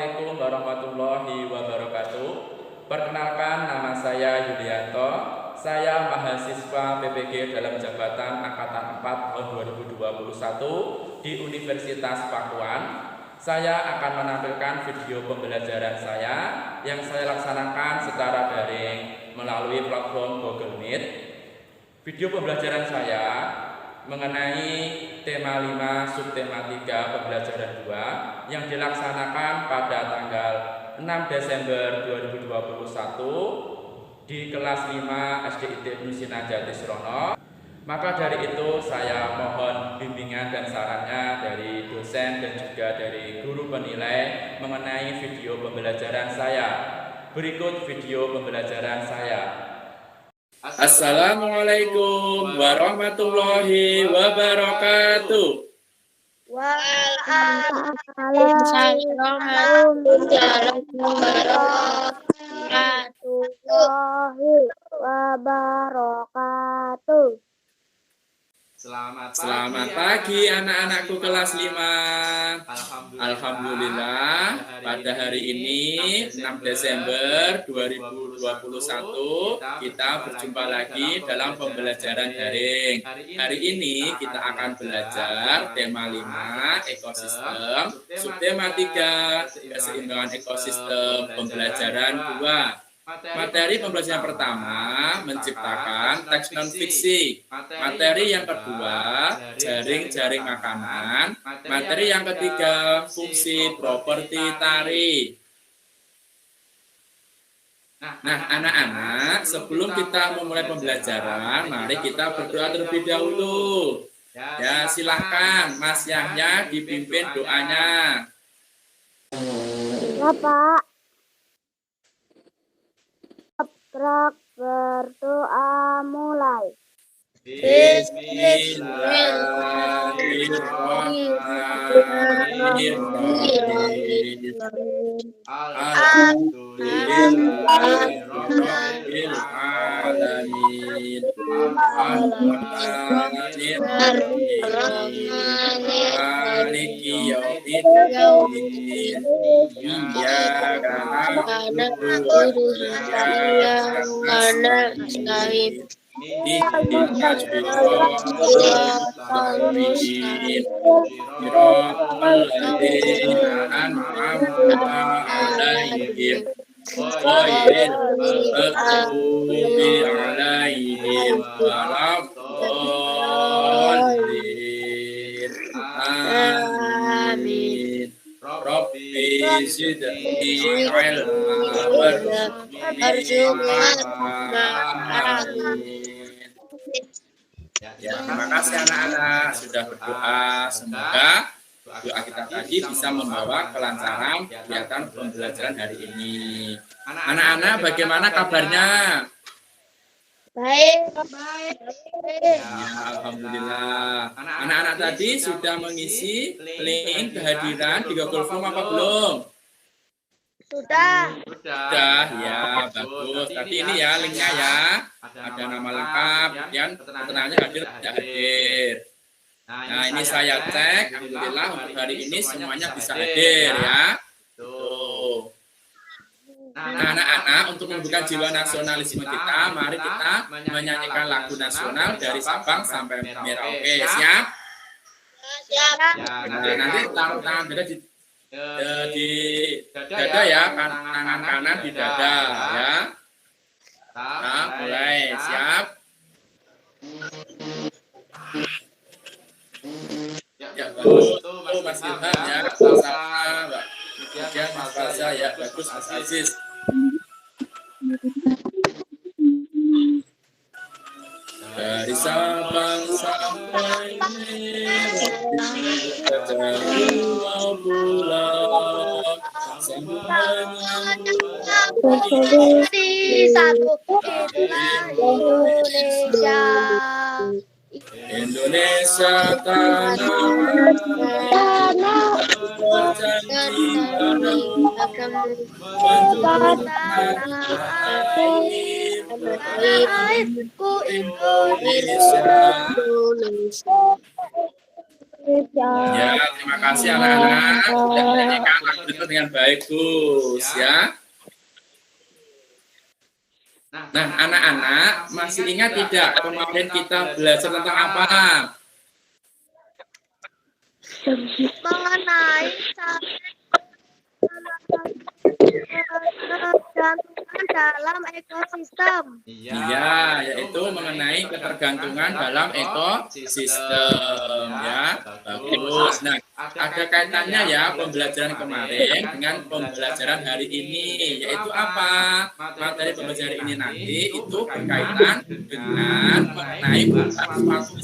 Assalamualaikum warahmatullahi wabarakatuh. Perkenalkan, nama saya Yulianto. Saya mahasiswa PPG dalam jabatan Angkatan 4 tahun 2021 di Universitas Pakuan. Saya akan menampilkan video pembelajaran saya yang saya laksanakan secara daring melalui platform Google Meet. Video pembelajaran saya mengenai tema 5 subtema 3 pembelajaran 2 yang dilaksanakan pada tanggal 6 Desember 2021 di kelas 5 SDIT Ibnu Sina Jatisrono. Maka dari itu saya mohon bimbingan dan sarannya dari dosen dan juga dari guru penilai mengenai video pembelajaran saya. Berikut video pembelajaran saya. Assalamualaikum warahmatullahi wabarakatuh. Waalaikumsalam warahmatullahi wabarakatuh. Selamat pagi anak-anakku kelas 5. Alhamdulillah pada hari ini 6 Desember 2021 kita berjumpa lagi dalam pembelajaran daring. Hari ini kita akan belajar tema 5 ekosistem, subtema 3 keseimbangan ekosistem, pembelajaran 2. Materi pembelajaran pertama menciptakan teks non-fiksi. Materi yang kedua jaring-jaring makanan. Materi yang ketiga fungsi properti tari. Nah anak-anak, sebelum kita memulai pembelajaran, mari kita berdoa terlebih dahulu. Ya silahkan Mas Yahya dipimpin doanya. Ya Pak. Berdoa mulai. Bismillahirrahmanirrahim. Alhamdulillahirabbil alamin. Maliki yaumiddin. Iyyaka na'budu wa iyyaka nasta'in. Ihdinas siratal mustaqim. Siratal ladzina an'amta 'alaihim ghairil maghdubi 'alaihim waladdallin. Amin. Rabbi zidni ilma warzuqna. Ya, terima kasih anak-anak sudah berdoa. Semoga doa kita tadi bisa membawa kelancaran kegiatan pembelajaran hari ini. Anak-anak, bagaimana kabarnya? Baik. Ya, alhamdulillah. Anak-anak tadi sudah mengisi link kehadiran di Google Form apa belum? Sudah. Sudah, ya bagus. Tadi ini ya linknya ya. Ada nama lengkap, kemudian keterangannya hadir tidak hadir. Nah ini saya cek, alhamdulillah untuk hari ini semuanya bisa hadir ya. Tuh. Nah anak-anak, untuk menumbuhkan jiwa nasionalisme kita, mari kita menyanyikan lagu nasional dari Sabang sampai Merauke. Siap? Siap. Nah, nanti taruh tangan dada di dada ya, tangan kanan di dada ya. Nah, mulai. Siap? Ya, bagus. Tuh, Mas Ilham ya. Sama, Mbak. Kemudian Mas Faza ya. Bagus, Mas Aziz. Dari Sabang sampai Merauke, jauh pulau, semuanya Di satu itulah Indonesia. Indonesia tanah berjanji airku Indonesia. Ya, terima kasih anak-anak sudah menyanyikan lagu itu dengan baik, Gus, ya. Nah, anak-anak masih ingat tidak kemarin kita belajar tentang apa? Mengenai ketergantungan dalam ekosistem. Iya, yaitu mengenai ketergantungan dalam ekosistem, ya. Bagus. Nah, ada kaitannya ya pembelajaran kemarin dengan pembelajaran hari ini, yaitu apa? Materi pembelajaran ini nanti itu berkaitan dengan mengenai suatu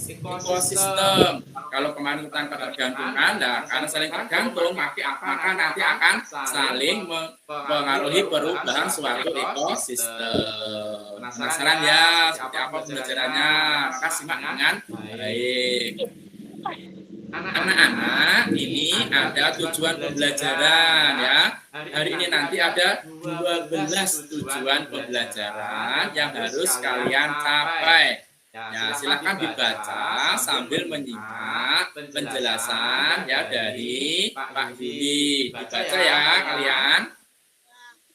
ekosistem. Kalau kemarin tentang ketergantungan, nah karena saling tergantung, maka nanti akan saling mempengaruhi perubahan suatu ekosistem. Penasaran ya seperti apa pembelajarannya? Maka simak dengan baik. Anak-anak, ini ada tujuan pembelajaran ya. Hari ini nanti ada 12 tujuan pembelajaran yang harus kalian capai. Ya, silakan dibaca sambil menyimak penjelasan ya dari Pak Yuli. Dibaca ya kalian.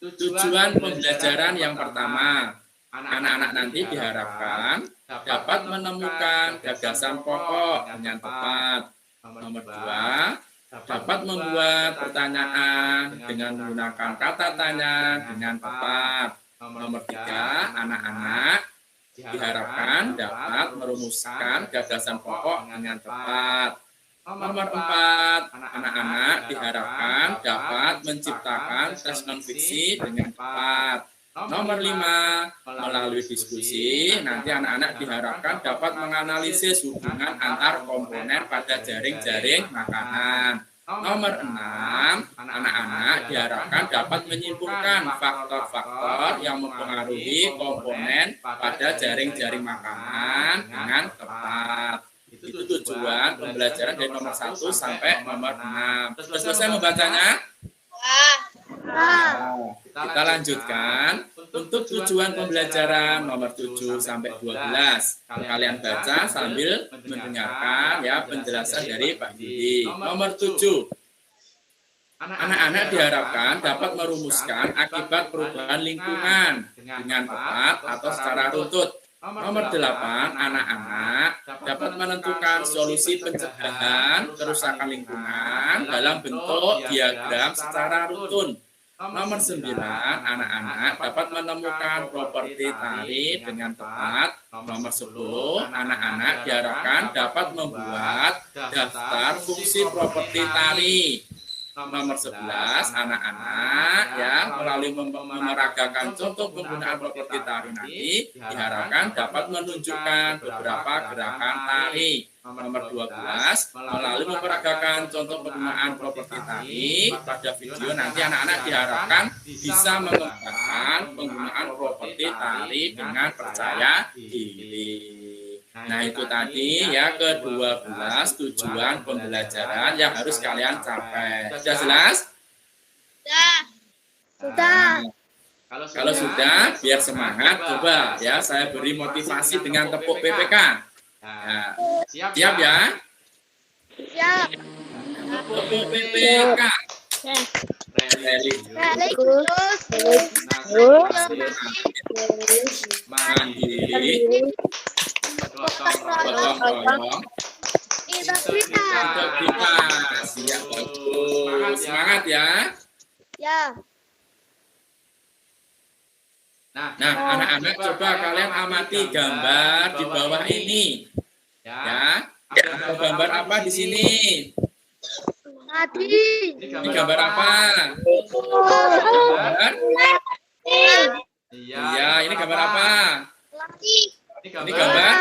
Tujuan pembelajaran yang pertama, anak-anak nanti diharapkan dapat menemukan gagasan pokok dengan tepat. Nomor 2, dapat membuat pertanyaan dengan menggunakan kata tanya dengan tepat. Nomor 3, anak-anak diharapkan dapat merumuskan gagasan pokok dengan tepat. Nomor 4, anak-anak diharapkan dapat menciptakan teks non-fiksi dengan tepat. Nomor 5, melalui diskusi, nanti anak-anak diharapkan dapat menganalisis hubungan antar komponen pada jaring-jaring makanan. Nomor 6, anak-anak diharapkan dapat menyimpulkan faktor-faktor yang mempengaruhi komponen pada jaring-jaring makanan dengan tepat. Itu tujuan pembelajaran dari nomor 1 sampai nomor 6. Sudah selesai membacanya? Kita lanjutkan untuk tujuan pembelajaran nomor 7 sampai 12. Kalian baca sambil mendengarkan ya penjelasan dari Pak Yudi. Nomor 7. Anak-anak diharapkan dapat merumuskan akibat perubahan lingkungan dengan tepat atau secara runtut. Nomor 8, anak-anak dapat menentukan solusi pencegahan kerusakan lingkungan dalam bentuk diagram secara runtun. Nomor 9, anak-anak dapat menemukan properti tari dengan tepat. Nomor 10, anak-anak diharapkan dapat membuat daftar fungsi properti tari. Nomor 11, anak-anak ya melalui memeragakan contoh penggunaan properti tari nanti diharapkan dapat menunjukkan beberapa gerakan tari. Nomor 12, melalui memeragakan contoh penggunaan properti tari pada video nanti anak-anak diharapkan bisa mengembangkan penggunaan properti tari dengan percaya diri. Nah itu tadi ya ke-12 tujuan pembelajaran yang harus kalian capai. Sudah jelas? Sudah. Kalau sudah, biar semangat, coba ya saya beri motivasi dengan tepuk PPK. Nah, siap ya? Siap. Tepuk PPK. Mandiri. Gotong-royong. Integritas. Siap, bagus. Semangat ya. Ya. Nah, anak-anak coba kalian amati gambar di bawah ini. Ya. Ada gambar apa di sini? Tadi. Ini gambar apa? Gambar? Iya, ini gambar apa? Ini gambar?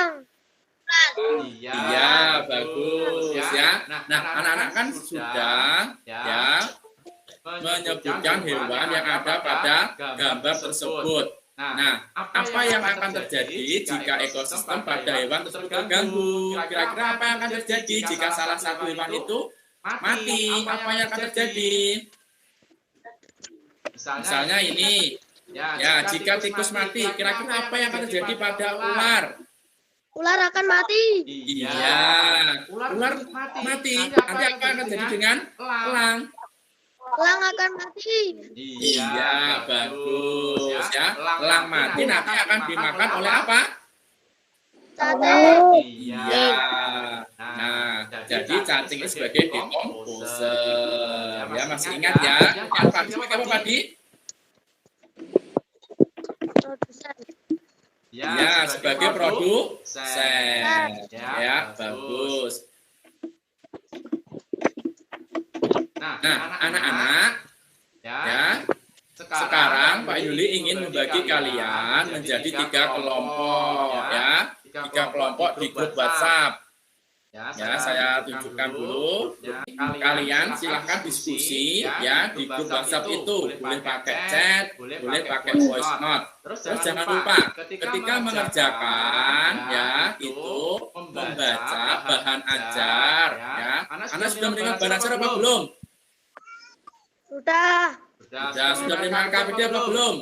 Iya, bagus ya. Nah, anak-anak kan sudah ya menyebutkan hewan yang ada pada gambar tersebut. Nah, apa yang akan terjadi jika ekosistem pada hewan tersebut terganggu? Kira-kira apa yang akan terjadi jika salah satu hewan itu mati? Apa yang akan terjadi? Misalnya ini, ya jika tikus mati, kira-kira apa yang akan terjadi pada ular? Ular akan mati. Iya. Ular mati. Nanti apa yang terjadi dengan elang? Elang akan mati. Iya, bagus ya. Elang mati nanti akan dimakan oleh apa? Sate. Iya. Nah, jadi cacing ini sebagai decomposer. Ya, masih ingat ya? Yang padi sebagai apa padi? Produsen. Ya, sebagai produsen. Ya, bagus. Nah, anak-anak, ya, sekarang Pak Yuli ingin membagi kalian menjadi 3 kelompok, ya. 3 kelompok di grup WhatsApp. Ya, saya tunjukkan dulu. Kalian silahkan diskusi ya di grup WhatsApp itu. Boleh pakai chat, boleh pakai voice note. Terus jangan lupa ketika mengerjakan ya itu membaca bahan ajar ya. Anak sudah menerima bahan ajar apa belum? Sudah. Sudah menerima KPD apa belum?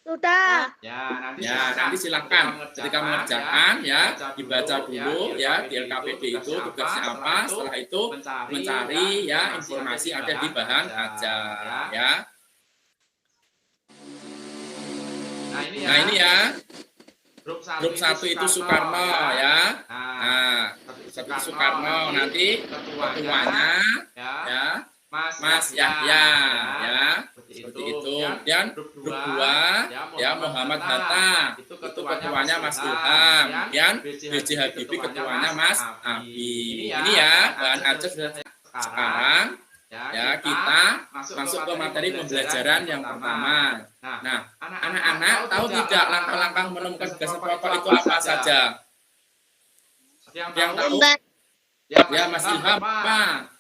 Sudah. Ya, nanti silakan ketika mengerjakan ya dibaca dulu ya di LKPD itu tugasnya apa. Setelah itu mencari ya informasi ada di bahan ajar ya. Nah ini ya grup 1 itu Soekarno ya. Nah, satu Soekarno nanti ketuanya ya Mas Yahya ya. Seperti itu. Kemudian grup 2 ya Muhammad Hatta itu ketuanya Mas Ilham. Kemudian B.J. Habibie ketuanya Mas Abi. Ini ya bahan ajar sekarang ya kita masuk ke materi pembelajaran yang pertama. Nah, anak-anak tahu tidak langkah-langkah menemukan gagasan pokok itu apa saja? Yang tahu? Ya Mas Ilham apa?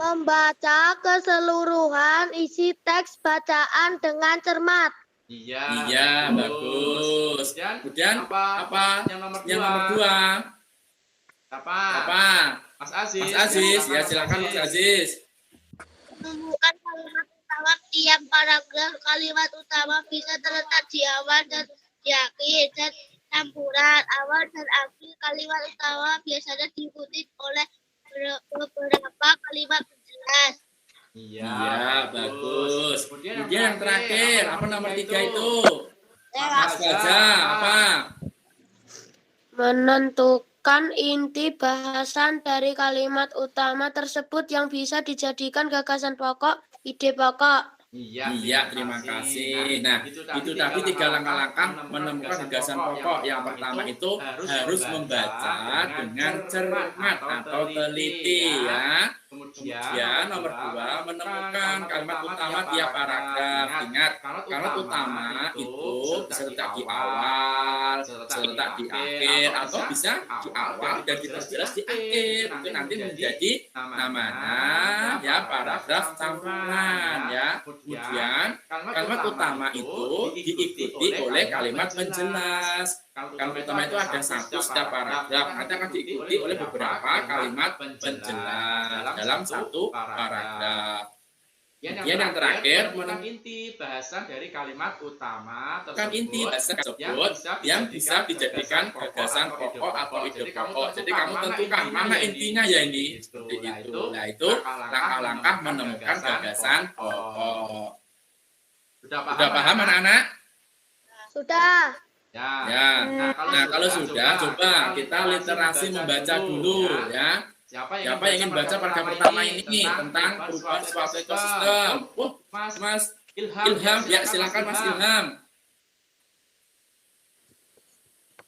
Membaca keseluruhan isi teks bacaan dengan cermat. Iya, bagus. Kemudian apa? Yang nomor 2. Apa? Mas Aziz, ya silakan Mas Aziz. Menemukan kalimat utama tiap paragraf. Kalimat utama bisa terletak di awal dan di akhir dan campuran awal dan akhir. Kalimat utama biasanya diikuti oleh beberapa kalimat penjelas. Iya, bagus. Kemudian yang terakhir, apa nomor 3 itu? Mas Faza, apa? Menentukan inti bahasan dari kalimat utama tersebut yang bisa dijadikan gagasan pokok, ide pokok. Iya, terima kasih. Nah, itu tadi 3 langkah-langkah menemukan gagasan pokok. Yang pertama itu harus membaca dengan cermat atau teliti ya. Kemudian nomor 2 menemukan kalimat utama tiap paragraf. Ingat, kalimat utama itu bisa terletak di awal, terletak di akhir, atau bisa di awal dan diperjelas di akhir. Itu nanti menjadi namanya ya paragraf campuran ya. Kemudian kalimat utama itu diikuti oleh kalimat penjelas. Kalimat utama itu ada 1 setiap paragraf. Nanti akan diikuti oleh beberapa kalimat penjelas dalam 1 paragraf. Kemudian yang terakhir menemukan inti bahasan dari kalimat utama kan inti bahasa tersebut yang bisa dijadikan gagasan pokok atau ide pokok. Jadi kamu tentukan mana intinya ya ini. Seperti itu. Nah itu langkah-langkah menemukan gagasan pokok. Sudah paham anak-anak? Sudah. Ya. Nah kalau sudah, coba kita literasi membaca dulu ya. Siapa yang ingin baca paragraf pertama ini tentang perubahan suatu ekosistem? Mas Ilham, ya silakan Mas Ilham.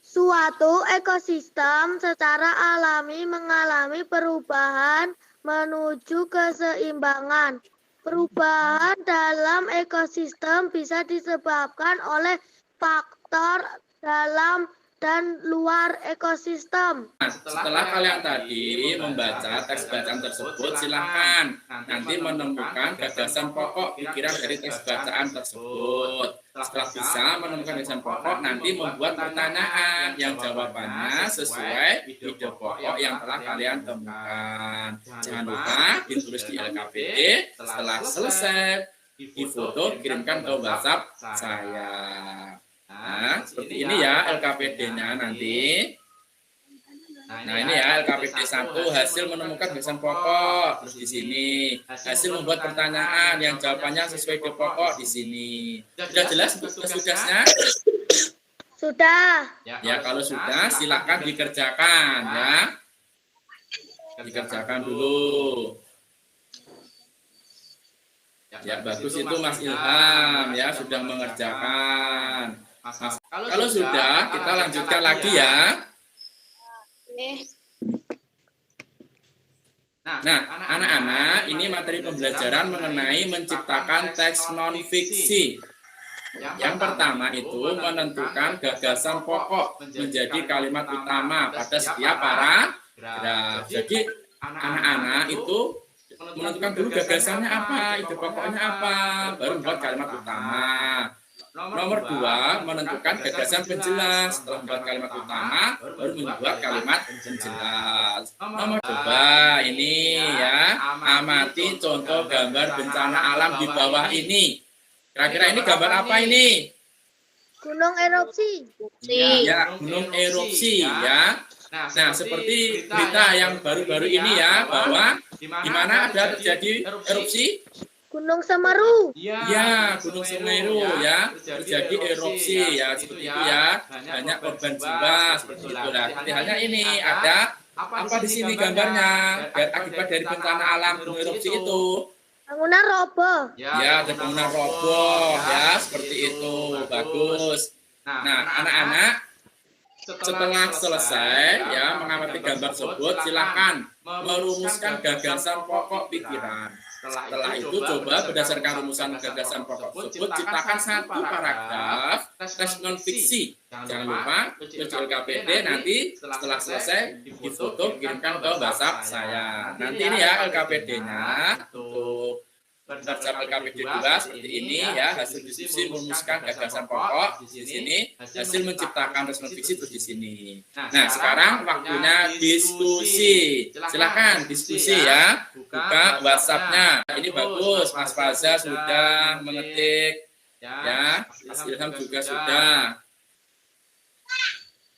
Suatu ekosistem secara alami mengalami perubahan menuju keseimbangan. Perubahan dalam ekosistem bisa disebabkan oleh faktor dalam dan luar ekosistem. Nah, setelah kalian tadi membaca teks bacaan tersebut, silakan nanti menemukan gagasan pokok pikiran dari teks bacaan tersebut. Setelah bisa menemukan gagasan pokok, nanti membuat pertanyaan yang jawabannya sesuai ide pokok yang telah kalian temukan. Jangan lupa ditulis di LKPD. Setelah selesai, difoto kirimkan ke WhatsApp saya. Nah, seperti ini ya LKPD-nya nanti. Nah, ini ya LKPD 1 hasil menemukan gagasan pokok terus di sini. Hasil membuat pertanyaan yang jawabannya sesuai ke pokok di sini. Sudah jelas tugas-tugasnya? Sudah. Ya, kalau sudah silakan dikerjakan ya. Dikerjakan dulu. Ya, bagus itu Mas Ilham ya sudah mengerjakan. Kalau sudah, kita lanjutkan lagi ya. Nah, anak-anak, ini materi pembelajaran mengenai menciptakan teks non-fiksi. Yang pertama itu menentukan gagasan pokok menjadi kalimat utama pada setiap paragraf. Jadi, anak-anak itu menentukan dulu gagasannya apa, ide pokoknya apa, baru membuat kalimat utama. Nomor 2, menentukan gagasan penjelas. Setelah membuat kalimat utama, baru membuat kalimat penjelas. Nomor 2, ini ya, amati contoh gambar bencana alam di bawah ini. Kira-kira ini gambar apa ini? Gunung erupsi. Ya, gunung erupsi ya. Nah, seperti berita yang baru-baru ini ya, bahwa di mana ada terjadi erupsi? Gunung Semeru. Ya, Gunung Semeru ya, terjadi erupsi ya, seperti itu ya, banyak korban jiwa seperti itu. Nah, halnya ini ada apa di sini gambarnya? Akibat dari bencana alam gunung erupsi itu. Bangunan roboh. Ya, ada bangunan roboh ya, seperti itu. Bagus. Nah, anak-anak setelah selesai ya mengamati gambar tersebut, silakan merumuskan gagasan pokok pikiran. Setelah itu coba berdasarkan rumusan gagasan pokok tersebut ciptakan satu paragraf teks non fiksi. Jangan lupa tulis LKPD nanti setelah selesai difoto kirimkan ke WhatsApp saya. Nanti ini ya LKPD-nya untuk berdasarkan LKPD 2 seperti ini ya, hasil diskusi merumuskan gagasan pokok di sini, hasil menciptakan teks non fiksi terus di sini. Nah, sekarang waktunya diskusi. Silakan diskusi ya. Buka WhatsApp-nya. Ini bagus, Mas Faza sudah mengetik ya, Mas Ilham juga sudah.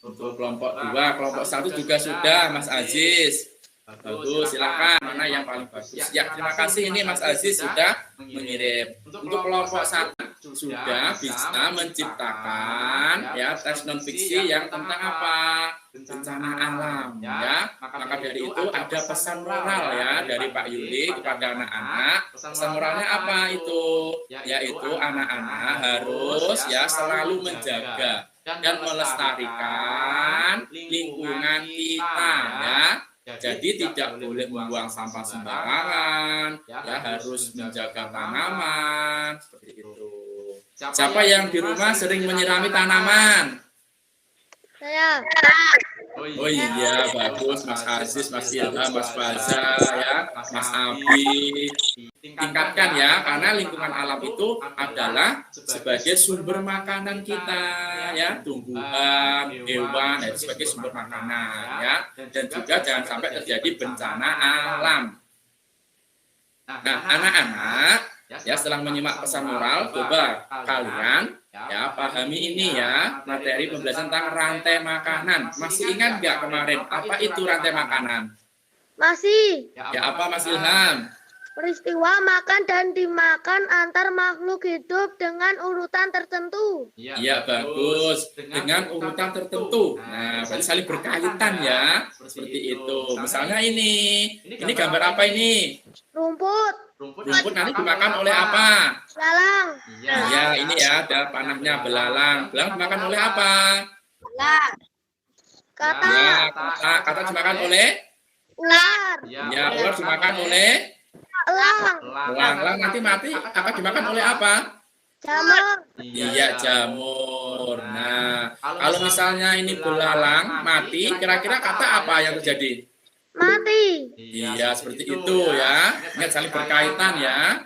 Untuk kelompok 2, kelompok 1 juga sudah, Mas Aziz. Bagus, silakan mana yang paling bagus. Ya, terima kasih ini Mas Aziz sudah mengirim. Untuk kelompok 1 sudah bisa menciptakan ya teks non fiksi yang tentang apa? Bencana alam ya. Maka dari itu ada pesan moral ya dari Pak Yuli kepada anak-anak. Pesan moralnya apa itu? Yaitu anak-anak harus ya selalu menjaga dan melestarikan lingkungan kita ya. Jadi tidak boleh membuang sampah sembarangan, ya harus menjaga tanaman seperti itu. Siapa yang di rumah sering menyirami tanaman? Saya. Oh iya, bagus Mas Aziz, Mas Ilham, Mas Faza ya, Mas Abi. Tingkatkan ya, karena lingkungan alam itu adalah sebagai sumber makanan kita ya, tumbuhan, hewan, dan sebagai sumber makanan ya, dan juga jangan sampai terjadi bencana alam. Nah, anak-anak ya setelah menyimak pesan moral, coba kalian ya pahami ini ya materi pembelajaran tentang rantai makanan. Masih ingat nggak kemarin apa itu rantai makanan? Masih. Ya apa Mas Ilham? Peristiwa makan dan dimakan antar makhluk hidup dengan urutan tertentu. Iya bagus, dengan urutan tertentu. Nah, berarti saling berkaitan ya, seperti itu. Misalnya ini gambar apa ini? Rumput. Rumput nanti dimakan oleh apa? Belalang. Iya, ini ya ada panahnya belalang. Belalang dimakan oleh apa? Ular. Kata. Ya, kata dimakan oleh? Ular. Ya, ular dimakan oleh? Elang. Elang nanti mati akan dimakan oleh apa? Jamur. Iya, jamur. Nah, kalau misalnya ini belalang mati, kira-kira kata apa yang terjadi? Mati. Iya, seperti itu ya. Ingat saling berkaitan ya.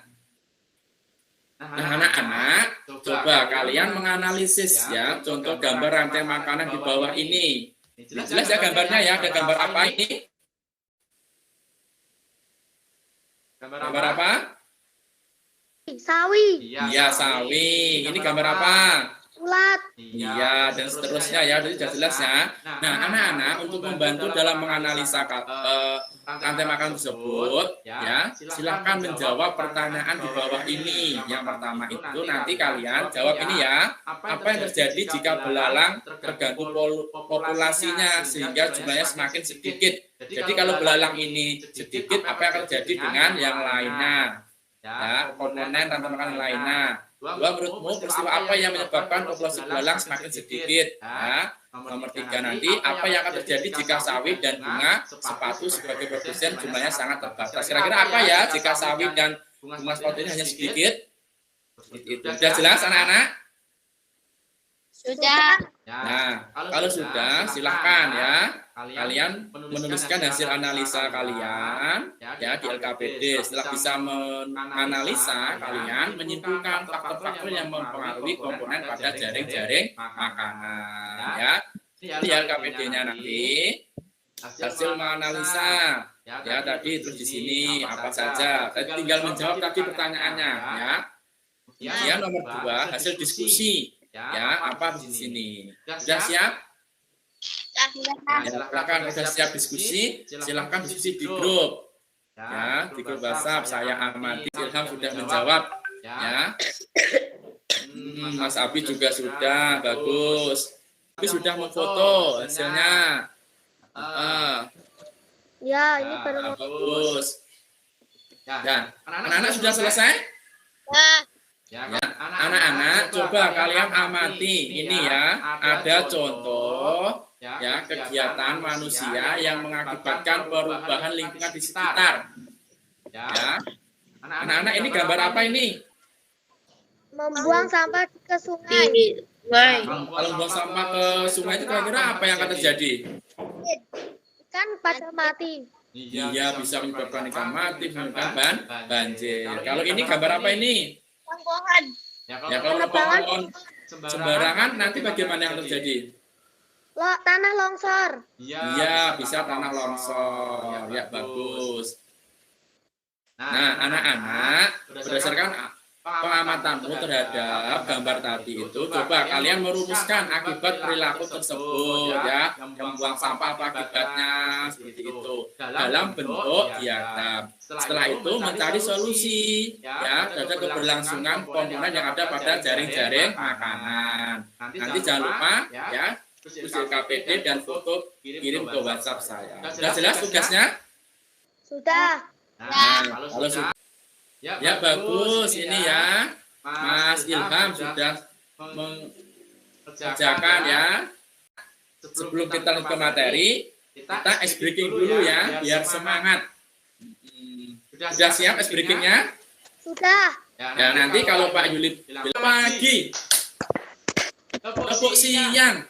Nah, anak-anak, coba kalian menganalisis ya contoh gambar rantai makanan di bawah ini. Jelas ya gambarnya ya, ada gambar apa ini? Gambar apa? Sawi. Iya, sawi. Ini gambar apa? ulat. Iya, dan seterusnya ya, jadi sudah jelas ya. Nah, anak-anak untuk membantu dalam menganalisa rantai makanan tersebut, ya, silakan menjawab pertanyaan di bawah ini. Yang pertama itu nanti kalian jawab ini ya, apa yang terjadi jika belalang tergantung populasinya sehingga jumlahnya semakin sedikit. Jadi kalau belalang ini sedikit, apa yang terjadi dengan yang lainnya? Ya, komponen rantai makanan lainnya. Dua, menurutmu peristiwa apa yang menyebabkan populasi belalang semakin sedikit? Ya. Nomor 3 nanti, apa yang akan terjadi jika sawit dan bunga sepatu sebagai produsen jumlahnya sangat terbatas? Kira-kira apa ya jika sawit dan bunga sepatu ini hanya sedikit? Itu. Sudah jelas anak-anak? Sudah. Nah, kalau sudah, silahkan ya. Kalian menuliskan hasil analisa kalian ya di LKPD. Setelah bisa menganalisa, kalian menyimpulkan faktor-faktor yang mempengaruhi komponen pada jaring-jaring makanan ya. Di LKPD-nya nanti hasil menganalisa ya tadi terus di sini apa saja. Tinggal menjawab tadi pertanyaannya ya. Kemudian nomor 2 hasil diskusi ya apa di sini. Sudah siap? Ya, silakan sudah siap diskusi, silakan diskusi di grup. Ya, di grup WhatsApp saya Amati Ilham sudah menjawab ya. Mas Abi juga sudah, bagus. Abi sudah memfoto hasilnya. Ya, ini baru mau. Bagus. Ya, anak-anak sudah selesai? Ya. Ya, anak-anak coba kalian amati ini ya, ada contoh ya kegiatan manusia yang mengakibatkan perubahan lingkungan di sekitar. Ya. Anak-anak ini gambar apa ini? Membuang sampah ke sungai. Kalau buang sampah ke sungai itu kira-kira apa yang akan terjadi? Ikan pada mati. Iya, bisa menyebabkan ikan mati, menyebabkan banjir. Kalau ini gambar apa ini? Pohon. Ya, kalau pohon sembarangan nanti bagaimana yang terjadi? Tanah longsor. Iya, bisa tanah longsor. Ya, bagus. Nah, anak-anak, berdasarkan pengamatanmu terhadap gambar tadi itu, coba kalian merumuskan akibat perilaku tersebut ya, yang buang sampah apa akibatnya seperti itu dalam bentuk diagram. Setelah itu mencari solusi ya terhadap keberlangsungan komponen yang ada pada jaring-jaring makanan. Nanti jangan lupa ya tulis KPD dan foto kirim ke WhatsApp saya. Sudah jelas tugasnya? Sudah. Nah, kalau sudah ya bagus ini ya Mas Ilham sudah mengerjakan ya. Sebelum kita lanjut ke materi, kita ice breaking dulu ya biar semangat. Sudah siap ice breakingnya? Sudah. Ya nanti kalau Pak Yuli bilang pagi, tepuk siang,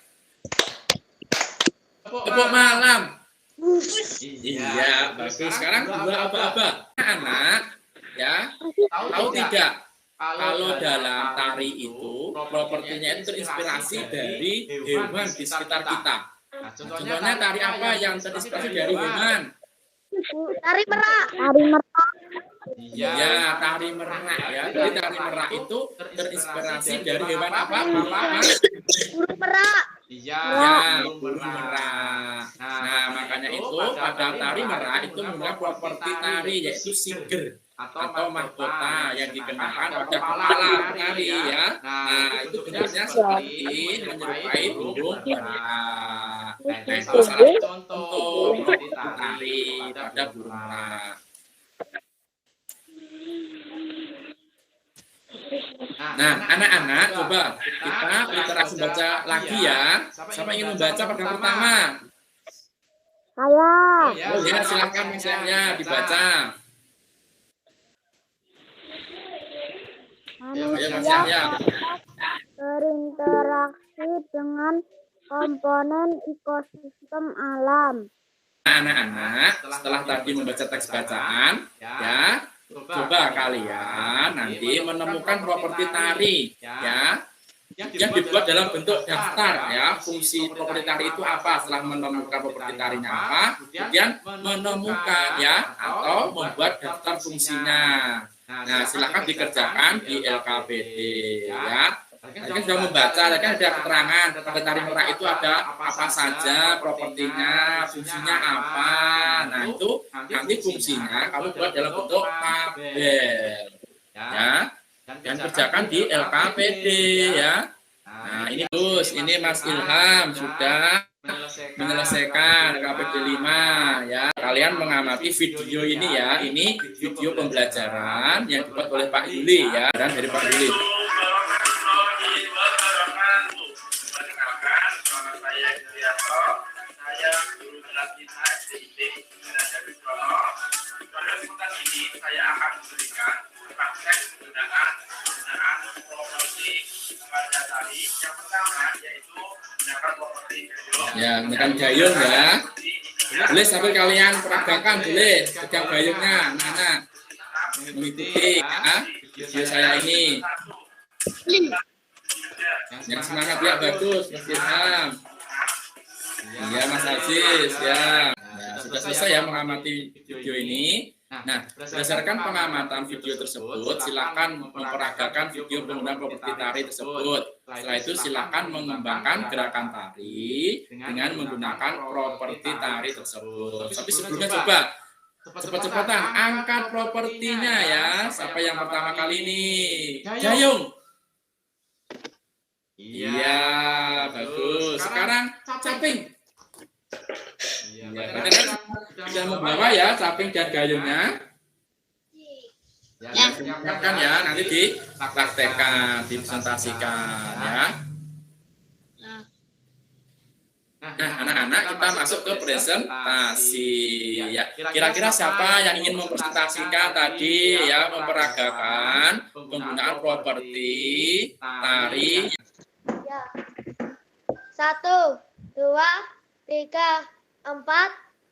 tepuk malam. Iya bagus. Sekarang dua apa-apa anak. Ya, tahu tidak kalau dalam tari itu propertinya itu terinspirasi dari hewan di sekitar kita. Nah, contohnya tari apa yang terinspirasi dari hewan? Tari merak. Tari merak. Iya, tari merak ya. Jadi tari merak itu terinspirasi dari hewan apa? Burung merak. Iya, burung merak. Nah, makanya itu pada tari merak itu menggunakan properti tari yaitu siger atau mahkota yang dikenakan pada kepala penari ya. Nah, itu bentuknya seperti menyerupai burung merak. Nah, itu salah contoh tari pada burung merak. Nah, anak-anak coba kita literasi baca lagi ya. Siapa ingin membaca paragraf pertama? Saya. Oh ya, silakan misalnya dibaca. Manusia berinteraksi dengan komponen ekosistem alam. Anak-anak, setelah tadi membaca teks bacaan, ya, coba kalian nanti menemukan properti tari, ya, yang dibuat dalam bentuk daftar, ya. Fungsi properti tari itu apa? Setelah menemukan properti tarinya apa, kemudian menemukan, ya, atau membuat daftar fungsinya. Nah, silakan dikerjakan di LKPD, ya. Tadi kan sudah membaca, tadi kan ada keterangan pada tarik merak itu ada apa saja, propertinya, fungsinya apa. Nah itu nanti fungsinya kamu buat dalam bentuk tabel, ya. Dan kerjakan di LKPD, ya. Nah ini Gus, ini Mas Ilham sudah menyelesaikan LKPD 5, ya. Kalian mengamati video ini ya. Ini video pembelajaran yang dibuat oleh Pak Yuli, ya. Dan dari Pak Yuli. Saya guru kelas 5 SDIT pada kesempatan ini saya akan memberikan praktek penggunaan properti pada tadi. Yang pertama yaitu menggunakan properti gayung. Ya, menggunakan gayung ya. Boleh sambil kalian peragakan, boleh pegang gayungnya, anak-anak mengikuti ya video saya ini. Yang semangat ya, bagus Mas Ilham. Iya Mas Aziz ya. Sudah selesai ya mengamati video ini. Nah, berdasarkan pengamatan video tersebut, silakan memperagakan video penggunaan properti tari tersebut. Setelah itu silakan mengembangkan gerakan tari dengan menggunakan properti tari tersebut. Tapi sebelumnya coba cepat-cepatan angkat propertinya ya. Siapa yang pertama kali ini? Gayung. Iya, bagus. Sekarang caping. Ya, sudah membawa ya caping dan gayungnya. Ya, silakan ya, nanti dipraktekkan, dipresentasikan ya. Nah, anak-anak kita masuk ke presentasi ya. Kira-kira siapa yang ingin mempresentasikan tadi ya, memperagakan penggunaan properti tari? Ya. 1, 2, 3, 4,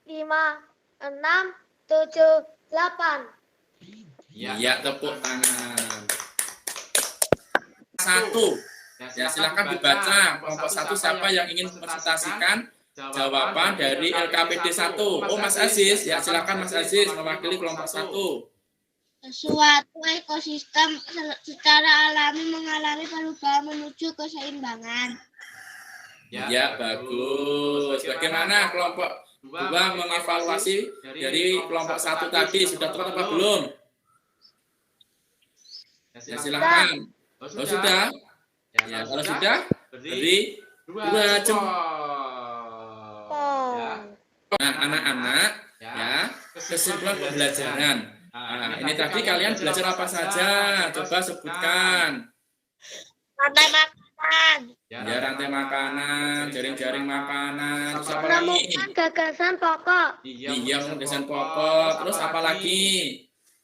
5, 6, 7, 8. Ya, tepuk tangan. 1. Ya, silakan dibaca. Kelompok 1 siapa yang ingin mempresentasikan jawaban dari LKPD 1? Oh, Mas Aziz. Ya, silakan Mas Aziz mewakili kelompok 1. Suatu ekosistem secara alami mengalami perubahan menuju keseimbangan. Ya, bagus. Bagaimana kelompok 2 mengevaluasi dari kelompok 1 tadi? Sudah tepat apa belum? Ya, silakan. Oh, sudah? Ya, kalau sudah, beri 2 jempol. Nah, anak-anak, ya, kesimpulan pembelajaran. Nah, ini tadi kalian belajar apa saja? Coba sebutkan. Rantai makanan. Ya, rantai makanan, jaring-jaring makanan, terus apa lagi? Menemukan gagasan pokok. Iya, gagasan pokok. Terus apa lagi?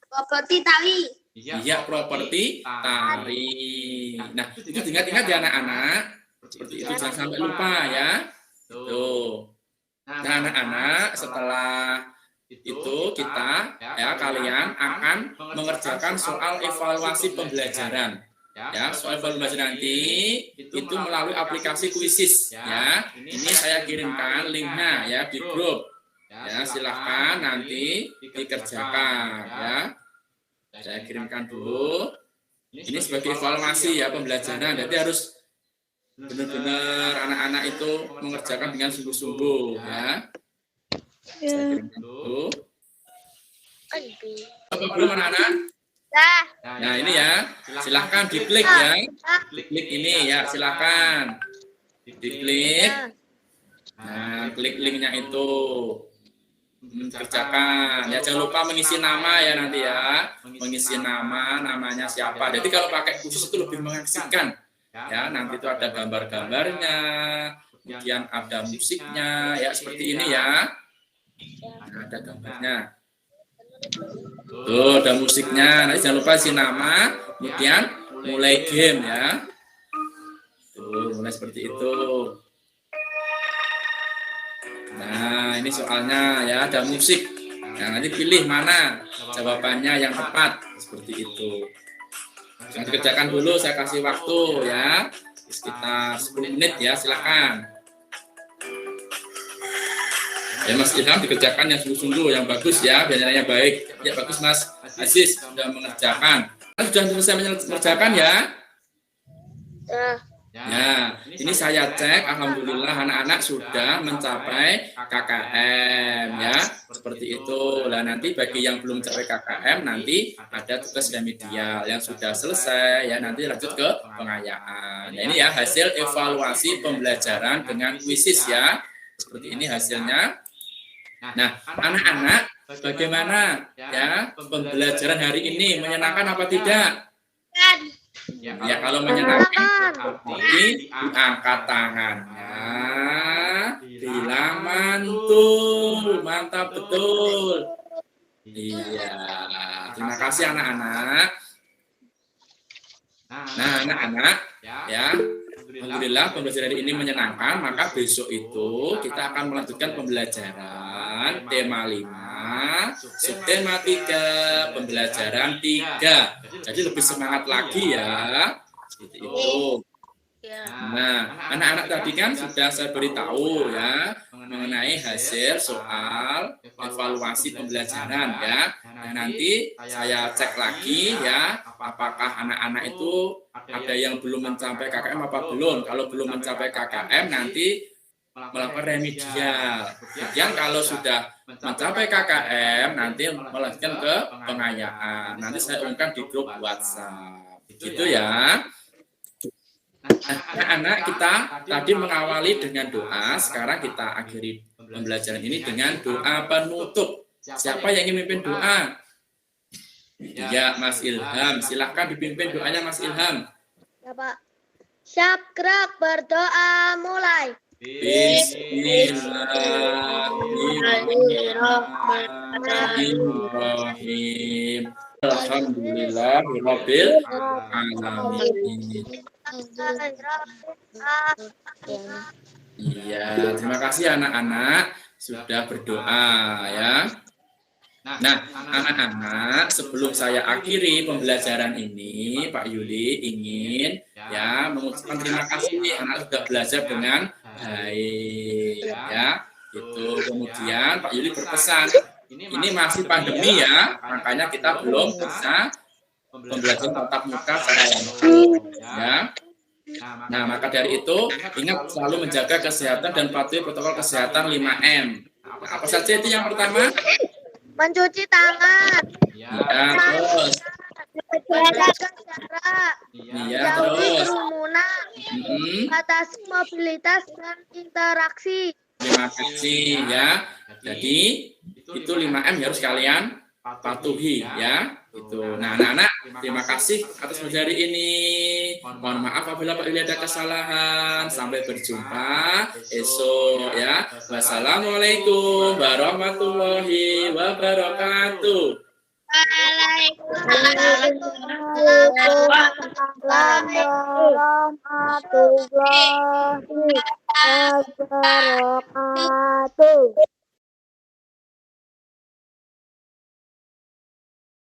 Properti tali. Iya, properti tari. Nah, itu ingat-ingat ya anak-anak. Seperti itu, jangan sampai lupa ya. Tuh. Nah, anak-anak, setelah itu kita ya kalian akan mengerjakan soal evaluasi pembelajaran. Ya, soal evaluasi nanti itu melalui aplikasi Quizzes ya. Ini saya kirimkan linknya ya di grup. Ya, silahkan nanti dikerjakan ya. Saya kirimkan dulu. Ini sebagai evaluasi ya pembelajaran. Jadi harus benar-benar anak-anak itu mengerjakan dengan sungguh-sungguh ya. Saya kirimkan dulu. Belum anak-anak? Nah, ini ya. Silahkan diklik ya. Klik ini ya, silahkan. Diklik. Nah, klik linknya itu. Kerjakan ya, jangan lupa mengisi nama ya nanti ya, mengisi namanya siapa. Jadi kalau pakai khusus itu lebih mengasihkan ya, nanti itu ada gambar-gambarnya, kemudian ada musiknya ya, seperti ini ya. Nah, ada gambarnya tuh, ada musiknya. Nanti jangan lupa isi nama, kemudian mulai game ya. Tuh, mulai seperti itu. Nah, ini soalnya ya, ada musik. Nah, nanti pilih mana jawabannya yang tepat, seperti itu. Jangan dikerjakan dulu, saya kasih waktu ya, sekitar 10 menit ya, silakan. Ya, Mas Ilham dikerjakan yang sungguh-sungguh, yang bagus ya, biasanya baik. Ya, bagus Mas Aziz sudah mengerjakan. Sudah selesai mengerjakan ya? Ya, ini saya cek, alhamdulillah anak-anak sudah mencapai KKM ya, seperti itu. Nah, nanti bagi yang belum mencapai KKM nanti ada tugas remedial yang sudah selesai ya, nanti lanjut ke pengayaan. Nah, ini ya hasil evaluasi pembelajaran dengan kuisis ya. Seperti ini hasilnya. Nah, anak-anak bagaimana ya pembelajaran hari ini, menyenangkan apa tidak? Kan. Ya, kalau menyenangkan berarti diangkat tangannya, bilang mantul, mantap betul. Iya, terima kasih anak-anak. Nah, anak-anak, ya, alhamdulillah pembelajaran ini menyenangkan, maka besok itu kita akan melanjutkan pembelajaran tema 5, subtema 3, pembelajaran 3. Jadi lebih semangat lagi ya. Seperti itu. Nah, anak-anak tadi kan sudah saya beritahu ya mengenai hasil soal evaluasi pembelajaran ya. Nah, nanti saya cek lagi ya apakah anak-anak itu ada yang belum mencapai KKM apa belum. Kalau belum mencapai KKM nanti melakukan remedial. Kemudian kalau sudah mencapai KKM nanti melanjutkan ke pengayaan. Nanti saya umumkan di grup WhatsApp. Gitu ya. Anak-anak kita tadi mengawali dengan doa, sekarang kita akhiri pembelajaran ini dengan doa penutup. Siapa yang ingin memimpin doa? Ya, Mas Ilham. Silahkan dipimpin doanya Mas Ilham. Ya, Pak. Siap, gerak, berdoa, mulai. Bismillahirrahmanirrahim. Alhamdulillahirabbil alamin. Iya, terima kasih anak-anak sudah berdoa ya. Nah, anak-anak, sebelum saya akhiri pembelajaran ini, Pak Yuli ingin ya mengucapkan terima kasih anak sudah belajar dengan baik ya. Itu kemudian Pak Yuli berpesan, ini masih pandemi ya, makanya kita belum bisa pembelajaran tatap muka secara langsung ya. Nah, maka dari itu ingat selalu menjaga kesehatan dan patuhi protokol kesehatan 5M. Nah, apa saja itu yang pertama? Mencuci tangan. Ya, terus. Menjaga jarak. Iya, Jauhi terus. kerumunan. Batasi mobilitas dan interaksi. Terima kasih ya. Jadi itu 5M harus kalian patuhi ya. Itu. Nah, anak-anak, terima kasih atas pembelajaran ini. Mohon maaf apabila Pak Yuli ada kesalahan. Sampai berjumpa esok ya. Wassalamualaikum warahmatullahi wabarakatuh. Waalaikumsalam warahmatullahi wabarakatuh.